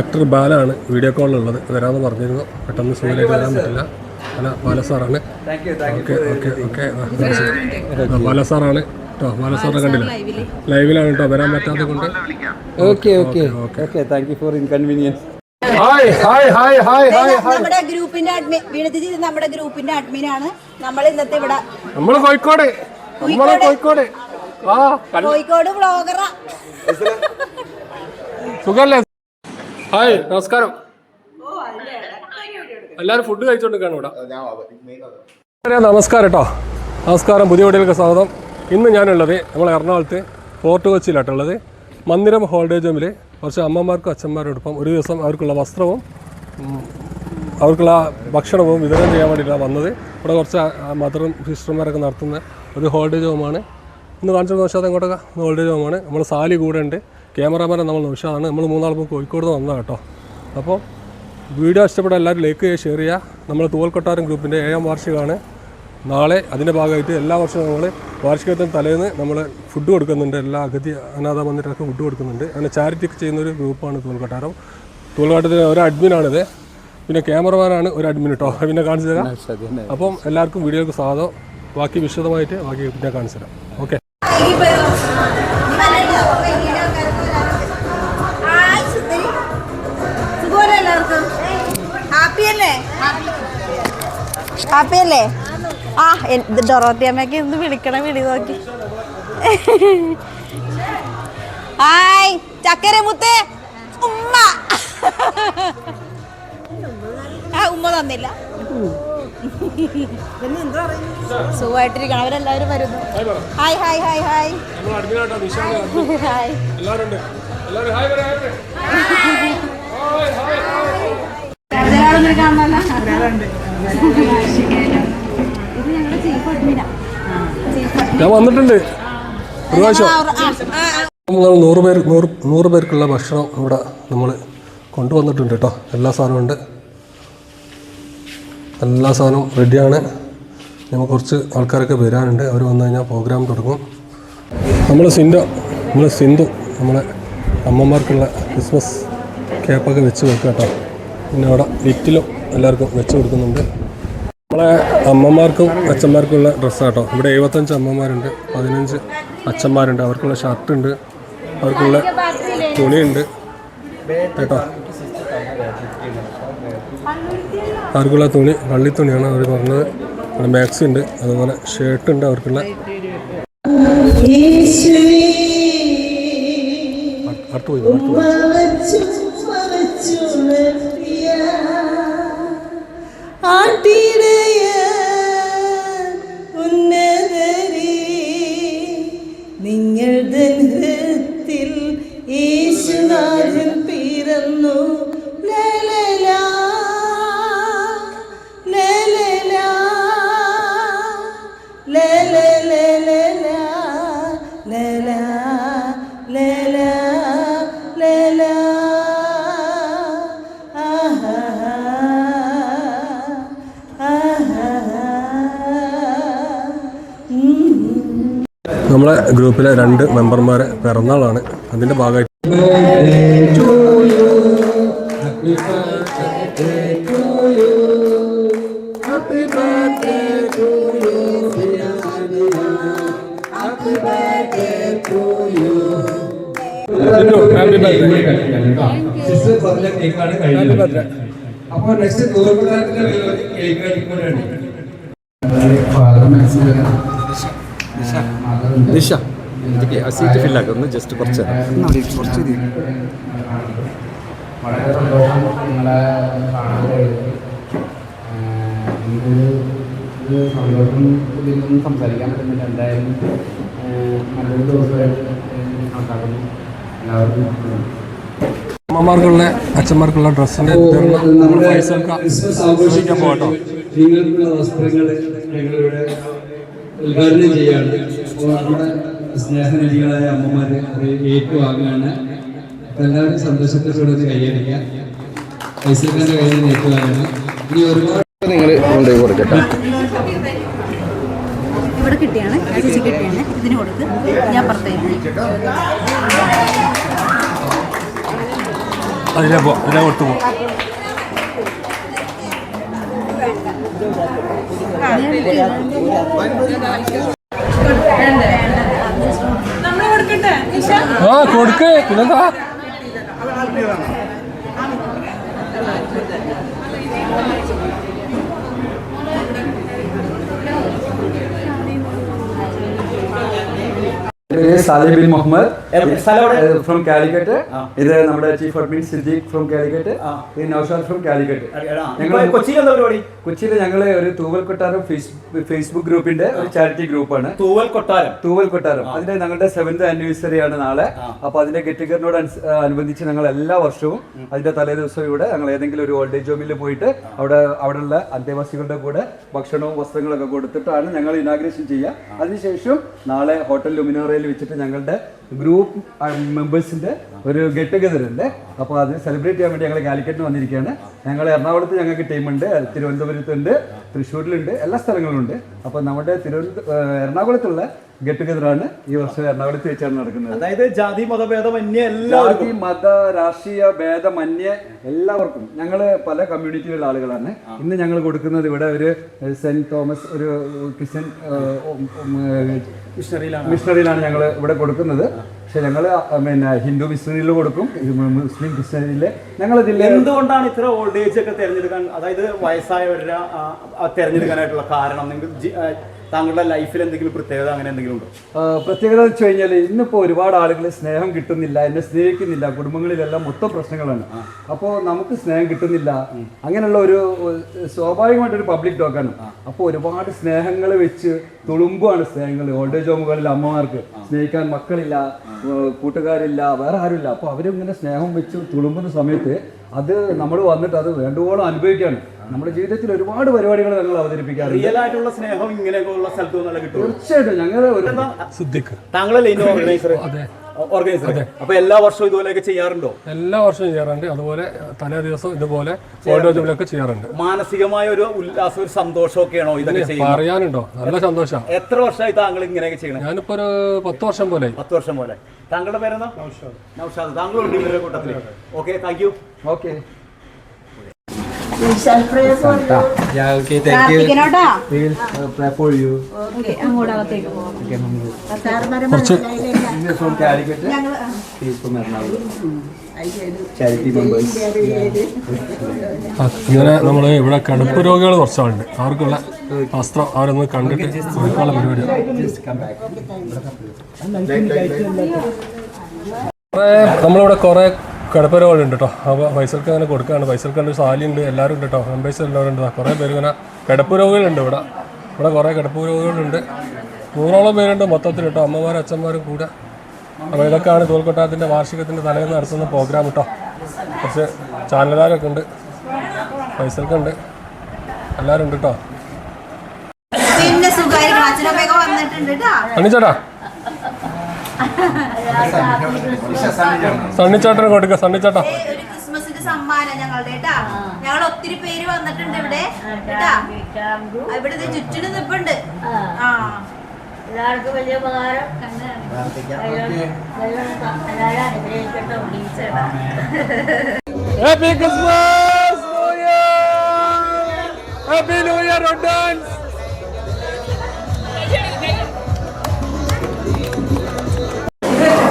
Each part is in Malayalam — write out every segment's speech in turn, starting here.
Actor ബാലാണ് video കോളിലുള്ളത്. വരാമെന്ന് പറഞ്ഞിരുന്നു. പെട്ടെന്ന് സുഖമായിട്ട് വരാൻ പറ്റില്ല. അല്ല, ബാല സാറാണ്. ഓക്കെ ഓക്കെ ഓക്കെ ബാല സാറാണ് കേട്ടോ. ബാല സാറിനെ കണ്ടില്ല, ലൈവിലാണ് കേട്ടോ. വരാൻ പറ്റാത്തത് കൊണ്ട് okay okay okay thank you for inconvenience. നമ്മുടെ ഗ്രൂപ്പിന്റെ അഡ്മിനാണ്. നമ്മൾ ഇന്നത്തെ ഇവിടെ കോഴിക്കോട് വ്ളോഗറാ. സുഖല്ലേ? ഹായ്, നമസ്കാരം. എല്ലാവരും ഫുഡ് കഴിച്ചോണ്ടിരിക്കുകയാണ് ഇവിടെ. നമസ്കാരം കേട്ടോ, നമസ്കാരം. പുതിയ വീഡിയോയിലേക്ക് സ്വാഗതം. ഇന്ന് ഞാനുള്ളത് നമ്മൾ എറണാകുളത്ത് ഫോർട്ട് കൊച്ചിയിലായിട്ടുള്ളത്. മന്ദിരം ഹോൾഡേജ് ഹോമിൽ കുറച്ച് അമ്മമാർക്കും അച്ഛന്മാരോടൊപ്പം ഒരു ദിവസം അവർക്കുള്ള വസ്ത്രവും അവർക്കുള്ള ഭക്ഷണവും വിതരണം ചെയ്യാൻ വേണ്ടിയിട്ടാണ് വന്നത്. ഇവിടെ കുറച്ച് മദറും സിസ്റ്റർമാരൊക്കെ നടത്തുന്ന ഒരു ഹോൾഡേജ് ഹോമാണ്. ഇന്ന് കാണിച്ചത് നൗഷാദ് എങ്ങോട്ടൊക്കെ ഹോൾഡേജ് ഹോമാണ്. നമ്മൾ സാലി കൂടെ ഉണ്ട്, ക്യാമറാമാൻ നമ്മൾ നൗഷാദാണ്. നമ്മൾ മൂന്നാളും കോഴിക്കോട് നിന്ന് വന്നതാണ് കേട്ടോ. അപ്പോൾ വീഡിയോ ഇഷ്ടപ്പെട്ട എല്ലാവരും ലൈക്ക് ചെയ്യുക, ഷെയർ ചെയ്യുക. നമ്മൾ തൂവൽ കൊട്ടാരം ഗ്രൂപ്പിൻ്റെ 7ാം വാർഷികമാണ് നാളെ. അതിൻ്റെ ഭാഗമായിട്ട് എല്ലാ വർഷവും നമ്മൾ വാർഷികത്തിന് തലേന്ന് നമ്മൾ ഫുഡ് കൊടുക്കുന്നുണ്ട്. എല്ലാ അഗതി അനാഥ മന്ദിരങ്ങൾക്ക് ഫുഡ് കൊടുക്കുന്നുണ്ട്. അങ്ങനെ ചാരിറ്റിക്ക് ചെയ്യുന്നൊരു ഗ്രൂപ്പാണ് തൂവൽ കൊട്ടാരം. തൂവൽ കൊട്ടാരത്തിന് ഒരു അഡ്മിനാണിത്, പിന്നെ ക്യാമറമാനാണ് ഒരു അഡ്മിൻ കേട്ടോ. പിന്നെ കാണിച്ചു തരാം. അപ്പം എല്ലാവർക്കും വീഡിയോക്ക് സ്വാഗതം. ബാക്കി വിശദമായിട്ട് ബാക്കി പിന്നെ കാണിച്ചു തരാം. ഓക്കെ. ഹാപ്പിയല്ലേ? ആ ഡൊറോത്തി അമ്മയ്ക്ക് ഇന്ന് വിളിക്കണ വിളി നോക്കി. ഹായ് ചക്കര മുത്തേ ഉമ്മ. ഉമ്മ തന്നില്ല. സുഖമായിട്ടിരിക്കണം. അവരെല്ലാവരും വരുന്നു. Hi hi hi hi hi. ഞാൻ വന്നിട്ടുണ്ട് ഒരു പ്രാവശ്യം. 100 പേർക്കുള്ള ഭക്ഷണം ഇവിടെ നമ്മൾ കൊണ്ടുവന്നിട്ടുണ്ട് കേട്ടോ. എല്ലാ സാധനവും ഉണ്ട്, എല്ലാ സാധനവും റെഡിയാണ്. നമുക്ക് കുറച്ച് ആൾക്കാരൊക്കെ വരാനുണ്ട്. അവർ വന്നു കഴിഞ്ഞാൽ പ്രോഗ്രാം തുടങ്ങും. നമ്മൾ സിന്ധു നമ്മളെ അമ്മമാർക്കുള്ള ക്രിസ്മസ് ക്യാപ്പൊക്കെ വെച്ച് വെക്കുക കേട്ടോ. പിന്നെ അവിടെ ലിറ്റിലും എല്ലാവർക്കും വെച്ച് കൊടുക്കുന്നുണ്ട്. നമ്മളെ അമ്മമാർക്കും അച്ഛന്മാർക്കുള്ള ഡ്രസ്സാണ് കേട്ടോ. ഇവിടെ 75 അമ്മമാരുണ്ട്, 15 അച്ഛന്മാരുണ്ട്. അവർക്കുള്ള ഷർട്ടുണ്ട്, അവർക്കുള്ള തുണിയുണ്ട് കേട്ടോ. അവർക്കുള്ള തുണി കള്ളിത്തുണിയാണ് അവർ പറഞ്ഞത്. അവിടെ മാക്സി ഉണ്ട്, അതുപോലെ ഷർട്ടുണ്ട് അവർക്കുള്ള. നിങ്ങളുടെ ഹൃത്തിൽ യേശുനാഥൻ പിറന്നു. നമ്മളെ ഗ്രൂപ്പിലെ 2 മെമ്പർമാരെ പിറന്നാളാണ്. അതിൻ്റെ ഭാഗമായിട്ട് അപ്പോൾ നെക്സ്റ്റ് ദിശ എനിക്ക് ആ സീറ്റ് ഫില്ലാക്കുന്നു. ജസ്റ്റ് കുറച്ച് വളരെ സന്തോഷം നിങ്ങളെ കാണാൻ കഴിയുന്നത്. ഒരു സന്തോഷം ഇതിലൊന്നും സംസാരിക്കാൻ പറ്റുന്നില്ല. എന്തായാലും നല്ലൊരു ദിവസമായിട്ട് കണക്കാക്കുന്നു. എല്ലാവർക്കും അമ്മമാർക്കുള്ള അച്ഛന്മാർക്കുള്ള ഡ്രസ്സിൻ്റെ ക്രിസ്മസ് ആഘോഷിക്കാൻ പോകട്ടോ. നിങ്ങൾക്കുള്ള വസ്ത്രങ്ങൾ ഞങ്ങളിവിടെ ഉദ്ഘാടനം ചെയ്യുകയാണ്. അപ്പോൾ നമ്മുടെ സ്നേഹനിധികളായ അമ്മമാർ അത് ഏറ്റുവാങ്ങുകയാണ്. അപ്പോൾ എല്ലാവരും സന്തോഷത്തോടെ കൈയടിക്കുക. ഫൈസൽഖാൻ്റെ കയ്യിൽ നിന്ന് ഏറ്റുവാങ്ങണം. ഇനി ഒരുപാട് നിങ്ങൾ കൊണ്ടുപോയി കൊടുക്കട്ടെ. ഇവിടെ കിട്ടിയാണ്, ചേച്ചി കിട്ടിയാണ്. ഇതിന് കൊടുത്ത് ഞാൻ പുറത്തേക്ക് അതിലെ കൊടുത്തു പോകും. ആ കൊടുക്ക് പിന്നെന്താ. സാലിഹ് ബിൻ മുഹമ്മദ് ഫ്രം കാലിക്കറ്റ്. ഇത് നമ്മുടെ chief admin Siddique from Calicut. ഇത് നൗഷാദ് ഫ്രം കാലിക്കറ്റ്. കൊച്ചിയിൽ ഞങ്ങള് ഒരു തൂവൽ കൊട്ടാരം ഫേസ്ബുക്ക് ഗ്രൂപ്പിന്റെ ഒരു ചാരിറ്റി ഗ്രൂപ്പാണ് തൂവൽ കൊട്ടാരം. അതിന്റെ ഞങ്ങളുടെ 7th ആനിവേഴ്സറി ആണ് നാളെ. അപ്പൊ അതിന്റെ ഗെറ്റ് ടുഗറിനോട് അനുബന്ധിച്ച് ഞങ്ങൾ എല്ലാ വർഷവും അതിന്റെ തലേ ദിവസം ഇവിടെ ഞങ്ങൾ ഏതെങ്കിലും ഒരു ഓൾഡ് ഏജ് ഹോമിൽ പോയിട്ട് അവിടെയുള്ള അന്തേവാസികളുടെ കൂടെ ഭക്ഷണവും വസ്ത്രങ്ങളൊക്കെ കൊടുത്തിട്ടാണ് ഞങ്ങൾ ഇനാഗ്രേഷൻ ചെയ്യുക. അതിനുശേഷം നാളെ ഹോട്ടൽ ലുമിനോറയിൽ വെച്ചിട്ട് ഞങ്ങളുടെ ഗ്രൂപ്പ് മെമ്പേഴ്സിന്റെ ഒരു ഗെറ്റ് ടുഗദർ ഉണ്ട്. അപ്പോൾ അത് സെലിബ്രേറ്റ് ചെയ്യാൻ വേണ്ടി ഞങ്ങൾ കാലിക്കറ്റിന് വന്നിരിക്കുകയാണ്. ഞങ്ങൾ എറണാകുളത്ത് ഞങ്ങൾക്ക് ടീമുണ്ട്, തിരുവനന്തപുരത്തുണ്ട്, തൃശ്ശൂരിലുണ്ട്, എല്ലാ സ്ഥലങ്ങളിലുണ്ട്. അപ്പോൾ നമ്മുടെ എറണാകുളത്തുള്ള ഗെറ്റ് ടുഗദറാണ് ഈ വർഷം എറണാകുളത്ത് വെച്ചാണ് നടക്കുന്നത്. അതായത് ജാതി മതഭേദമന്യേ ജാതി മത രാഷ്ട്രീയ ഭേദമന്യേ എല്ലാവർക്കും ഞങ്ങൾ പല കമ്മ്യൂണിറ്റിയിലുള്ള ആളുകളാണ്. ഇന്ന് ഞങ്ങൾ കൊടുക്കുന്നത് ഇവിടെ ഒരു സെന്റ് തോമസ് ഒരു ക്രിസ്ത്യൻ മിഷണറിയിലാണ് ഞങ്ങൾ ഇവിടെ കൊടുക്കുന്നത്. പക്ഷെ ഞങ്ങൾ പിന്നെ ഹിന്ദു മിഷണറിയിൽ കൊടുക്കും, മുസ്ലിം ക്രിസ്ത്യനിൽ ഞങ്ങളിതിൽ. എന്തുകൊണ്ടാണ് ഇത്ര ഓൾഡ് ഏജ് ഒക്കെ തിരഞ്ഞെടുക്കാൻ, അതായത് വയസ്സായവരെ തിരഞ്ഞെടുക്കാനായിട്ടുള്ള കാരണം? നിങ്ങൾക്ക് താങ്കളുടെ ലൈഫിൽ എന്തെങ്കിലും പ്രത്യേകത അങ്ങനെ എന്തെങ്കിലും ഉണ്ടോ? പ്രത്യേകത എന്ന് വെച്ച് കഴിഞ്ഞാൽ ഇന്നിപ്പോൾ ഒരുപാട് ആളുകൾ സ്നേഹം കിട്ടുന്നില്ല, എന്നെ സ്നേഹിക്കുന്നില്ല, കുടുംബങ്ങളിലെല്ലാം മൊത്തം പ്രശ്നങ്ങളാണ്. അപ്പോൾ നമുക്ക് സ്നേഹം കിട്ടുന്നില്ല, അങ്ങനെയുള്ള ഒരു സ്വാഭാവികമായിട്ടൊരു പബ്ലിക് ടോക്കാണ്. അപ്പോൾ ഒരുപാട് സ്നേഹങ്ങൾ വെച്ച് തുളുമ്പുമാണ് സ്നേഹങ്ങൾ. ഓൾഡ് ഏജ് ഹോമുകളിൽ അമ്മമാർക്ക് സ്നേഹിക്കാൻ മക്കളില്ല, കൂട്ടുകാരില്ല, വേറെ ആരുമില്ല. അപ്പോൾ അവരിങ്ങനെ സ്നേഹം വെച്ച് തുളുമ്പുന്ന സമയത്ത് അത് നമ്മൾ വന്നിട്ട് അത് വേണ്ടുവോളം അനുഭവിക്കുകയാണ്. നമ്മുടെ ജീവിതത്തിൽ ഒരുപാട് പരിപാടികൾ ഞങ്ങൾ അവതരിപ്പിക്കാറുണ്ട്. റിയൽ ആയിട്ടുള്ള സ്നേഹം ഇങ്ങനെയൊക്കെയുള്ള സ്ഥലത്ത് നിന്നുള്ള കിട്ടും. തീർച്ചയായിട്ടും ഞങ്ങൾ താങ്കളല്ലേ ഇതിന്റെ ഓർഗനൈസർ? അപ്പൊ എല്ലാ വർഷവും ഇതുപോലെയൊക്കെ ചെയ്യാറുണ്ടോ? എല്ലാ വർഷവും ചെയ്യാറുണ്ട്. അതുപോലെ തലേ ദിവസം ഇതുപോലെ ഓൾഡ് ഏജ് ഹോമിലൊക്കെ ചെയ്യാറുണ്ട്. മാനസികമായ ഒരു ഉല്ലാസം, ഒരു സന്തോഷമൊക്കെയാണോ ഇതൊക്കെ ചെയ്യുന്നത്? പറയാനുണ്ടോ, നല്ല സന്തോഷം. എത്ര വർഷമായി താങ്കൾ ഇങ്ങനെയൊക്കെ ചെയ്യണം? ഞാനിപ്പോ ഒരു 10 വർഷം പോലെ. 10 വർഷം പോലെ. താങ്കളുടെ പേരെന്താ? നൗഷാദ്. താങ്കളുണ്ട് ഇവരുടെ കൂട്ടത്തിൽ? Okay, thank you. ഓക്കെ. ഇങ്ങനെ നമ്മൾ ഇവിടെ കിടപ്പ് രോഗികൾ കുറച്ചാളുണ്ട്. അവർക്കുള്ള വസ്ത്രം അവരൊന്ന് കണ്ടിട്ട് കൊടുക്കാനുള്ള പരിപാടിയാണ്. നമ്മളിവിടെ കുറേ കിടപ്പ് രോഗങ്ങളുണ്ട് കേട്ടോ. അപ്പോൾ പൈസക്ക് അങ്ങനെ കൊടുക്കുകയാണ്. പൈസക്കുണ്ട്, സാലിയുണ്ട്, എല്ലാവരും ഉണ്ട് കേട്ടോ. മെമ്പേഴ്സ് എല്ലാവരും ഉണ്ട്. കുറേ പേര് ഇങ്ങനെ കിടപ്പ് രോഗികളുണ്ട് ഇവിടെ. കുറേ കിടപ്പ് രോഗികളുണ്ട്. 100ഓളം പേരുണ്ട് മൊത്തത്തിൽ കേട്ടോ, അമ്മമാരും അച്ഛന്മാരും കൂടെ. അപ്പോൾ ഇതൊക്കെയാണ് തൂവൽ കൊട്ടാരത്തിൻ്റെ വാർഷികത്തിൻ്റെ തലേന്ന് നടത്തുന്ന പ്രോഗ്രാം കേട്ടോ. കുറച്ച് ചാനലുകാരൊക്കെ ഉണ്ട്, പൈസക്കുണ്ട്, എല്ലാവരും ഉണ്ട് കേട്ടോ. അണിച്ചേട്ടാ സണ്ണിച്ചേട്ടനെ കൊടുക്ക. സണ്ണിച്ചേട്ടാ ക്രിസ്മസിന്റെ സമ്മാനം ഞങ്ങളുടെ ഞങ്ങൾ ഒത്തിരി പേര് വന്നിട്ടുണ്ട് ഇവിടെ. ഇവിടെ ചുറ്റിന് നിപ്പുണ്ട്. എല്ലാവർക്കും വലിയ ഉപകാരം. Happy Christmas, happy new year.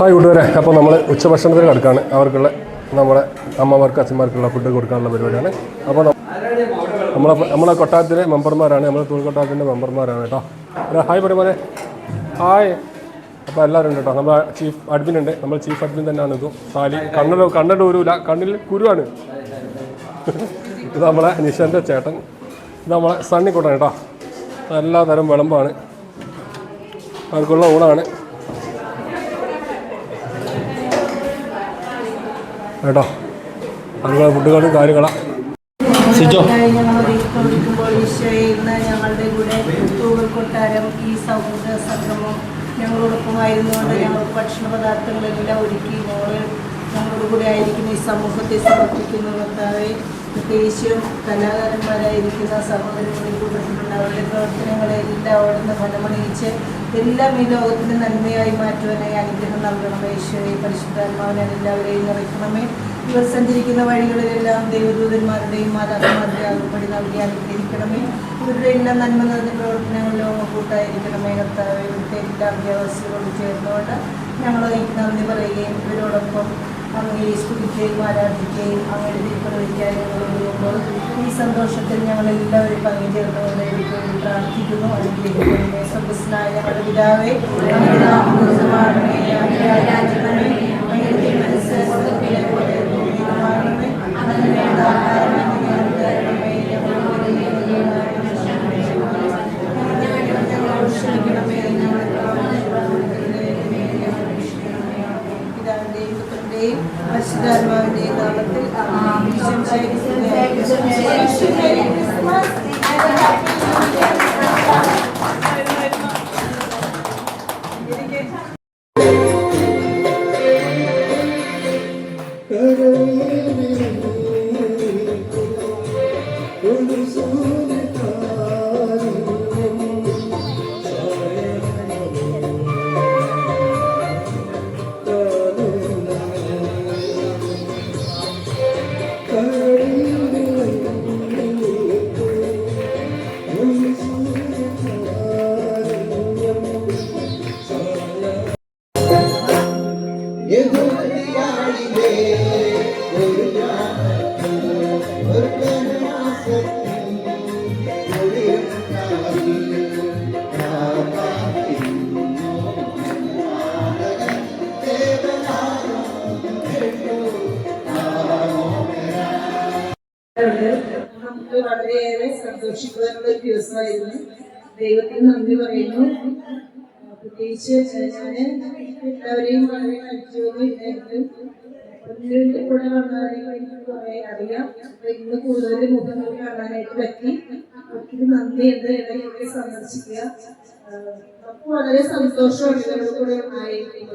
Hi കൂട്ടുകാരെ, അപ്പോൾ നമ്മൾ ഉച്ചഭക്ഷണത്തിന് കിടക്കുകയാണ്. അവർക്കുള്ള നമ്മുടെ അമ്മമാർക്ക് അച്ഛന്മാർക്കുള്ള ഫുഡ് കൊടുക്കാനുള്ള പരിപാടിയാണ്. അപ്പോൾ നമ്മളെ കൊട്ടാരത്തിലെ മെമ്പർമാരാണ്, നമ്മൾ തൂവൽ കൊട്ടാരത്തിൻ്റെ മെമ്പർമാരാണ് കേട്ടോ. ഹായ് പറയുമ്പോൾ ഹായ്. അപ്പോൾ എല്ലാവരും ഉണ്ട് കേട്ടോ. നമ്മളെ ചീഫ് അഡ്മിൻ ഉണ്ട്, നമ്മൾ ചീഫ് അഡ്മിൻ തന്നെയാണ്. ഇതും സാലി കണ്ണിട്ട് ഊരൂല, കണ്ണിൽ കുരുവാണ്. ഇത് നമ്മളെ നിഷൻ്റെ ചേട്ടൻ, ഇത് നമ്മളെ സണ്ണിക്കൊട്ടാണ് കേട്ടോ. എല്ലാ തരം വിളമ്പാണ്, അവർക്കുള്ള ഊണാണ് കേട്ടോ. അതുപോലെ ഫുഡുകളും കാര്യങ്ങളാണ്. ഞങ്ങളുടെ കൂടെ തൂവൽ കൊട്ടാരം ഈ സൗഹൃദ സംഗമം ഞങ്ങളോടൊപ്പമായിരുന്നുകൊണ്ട് ഞങ്ങൾക്ക് ഭക്ഷണ പദാർത്ഥങ്ങളെല്ലാം ഒരുക്കി ഞങ്ങളുടെ കൂടെ ആയിരിക്കുന്ന ഈ സമൂഹത്തെ സമർപ്പിക്കുന്ന കർത്താവെ, പ്രത്യേകിച്ചും കലാകാരന്മാരായിരിക്കുന്ന സഹോദരങ്ങളെ കൂട്ടത്തിലുള്ള അവരുടെ പ്രവർത്തനങ്ങളെല്ലാം അവിടുന്ന് ഫലമണിയിച്ച് എല്ലാം ഈ ലോകത്തിന് നന്മയായി മാറ്റുവാനായി അനുഗ്രഹം നൽകണമേ. ഈശോയെ പരിശുദ്ധാത്മാവിനെ എല്ലാവരെയും നിറയ്ക്കണമേ. ഇവർ സഞ്ചരിക്കുന്ന വഴികളിലെല്ലാം ദൈവദൂതന്മാരുടെയും മാതാക്കന്മാരുടെയും അകമ്പടി നൽകി അനുഗ്രഹിക്കണമേ. ഇവരുടെ എല്ലാ നന്മ നിറഞ്ഞ പ്രവർത്തനങ്ങളിലും കൂട്ടായിരിക്കണമേ. കർത്താവേ, ഇവിടുത്തെ എല്ലാ അഭ്യാവസ്ഥകളോട് ചേർന്നുകൊണ്ട് ഞങ്ങൾ നന്ദി പറയുകയും ഇവരോടൊപ്പം അങ്ങയെ സ്തുതിക്കുകയും ആരാധിക്കുകയും അങ്ങയുടെ തിരുപ്പതിക്കാൻ ഞങ്ങൾ ഒരുങ്ങുമ്പോൾ ഈ സന്തോഷത്തിൽ ഞങ്ങളെല്ലാവരും പങ്കുചേർന്നുകൊണ്ട് എനിക്ക് വേണ്ടി പ്രാർത്ഥിക്കുന്നു. അനുഗ്രഹിക്കണമേ. സ്വർഗ്ഗസ്ഥനായ ഞങ്ങളുടെ പിതാവേ, അങ്ങയുടെ നാമം പൂജിതമാകണമേ. അങ്ങയുടെ രാജ്യം വരണമേ. അങ്ങയുടെ തിരുമനസ്സ് സ്വർഗ്ഗത്തിലെ പോലെ ഭൂമിയിലുമാകണമേ. അന്നു വേണ്ട ആഹാരം ഇന്ന് ഞങ്ങൾക്ക് തരണമേ. ഞങ്ങളോട് ക്ഷമിക്കണമേ. പിതാവിന്റെയും പുത്രന്റെയും പരിശുദ്ധാത്മാവിന്റെയും നാമത്തിൽ നമുക്ക് വളരെയേറെ സന്തോഷിക്കാനുള്ള ഒരു ദിവസമായിരുന്നു. ദൈവത്തിന് നന്ദി പറയുന്നു. പ്രത്യേകിച്ച് ഞാൻ എല്ലാവരെയും വളരെ കഴിച്ചുകൊണ്ടിരുന്നെങ്കിലും ഒന്നിന്റെ കൂടെ വന്നവരെയും എനിക്ക് കുറെ അറിയാം. ഇന്ന് കൂടുതൽ മുഖങ്ങൾ കാണാനായിട്ട് പറ്റി. ഒത്തിരി നന്ദിയുണ്ട്. ഇടയ്ക്കൊക്കെ സന്ദർശിക്കുക. നമുക്ക് വളരെ സന്തോഷമുണ്ട് കൂടെ ആയിരിക്കും.